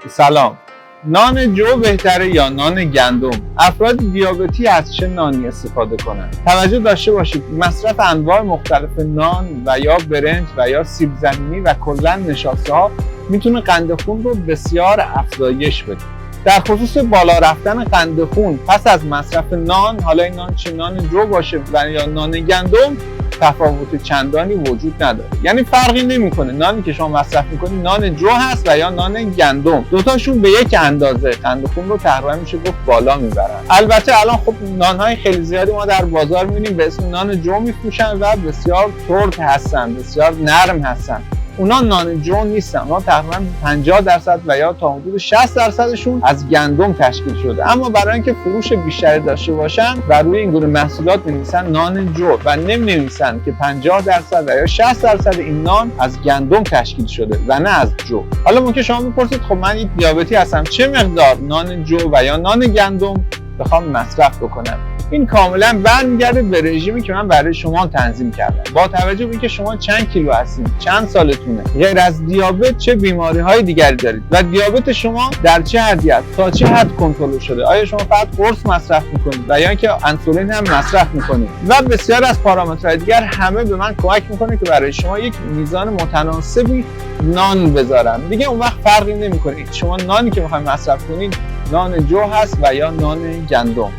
سلام. نان جو بهتره یا نان گندم؟ افراد دیابتی از چه نانی استفاده کنند؟ توجه داشته باشید مصرف انواع مختلف نان و یا برنج و یا سیب زمینی و کلا نشاسته ها میتونه قند خون رو بسیار افزایش بده. در خصوص بالا رفتن قند خون پس از مصرف نان، حالا این نان چه نان جو باشه و یا نان گندم، تفاوت چندانی وجود نداره. یعنی فرقی نمیکنه نانی که شما مصرف میکنید نان جو هست و یا نان گندم، دوتاشون به یک اندازه قند خون رو تقریبا میشه گفت بالا میبرن. البته الان خب نانهای خیلی زیادی ما در بازار میبینیم به اسم نان جو میفروشن و بسیار ترد هستن، بسیار نرم هستن. اونا نان جو نیستن، اونا تقریبا 50% و یا تا حدود 60%شون از گندم تشکیل شده. اما برای اینکه فروش بیشتری داشته باشن و روی این گونه محصولات می‌نویسن نان جو و نمی‌نویسن که 50% و یا 60% این نان از گندم تشکیل شده و نه از جو. حالا ممکن شما بپرسید خب من یک دیابتی هستم، چه مقدار نان جو و یا نان گندم بخوام مصرف بکنم؟ این کاملا برمیگرده به رژیمی که من برای شما تنظیم کردم. با توجه به اینکه شما چند کیلو هستید، چند سالتونه، غیر از دیابت چه بیماری‌های دیگری دارید و دیابت شما در چه حدی است، تا چه حد کنترل شده، آیا شما فقط قرص مصرف میکنید و یا اینکه انسولین هم مصرف میکنید و بسیار از پارامترهای دیگر، همه به من کمک میکنه که برای شما یک میزان متناسبی نان بذارم. دیگه اون وقت فرقی نمیکنه شما نانی که میخواید مصرف کنید نان جو هست و یا نان گندم.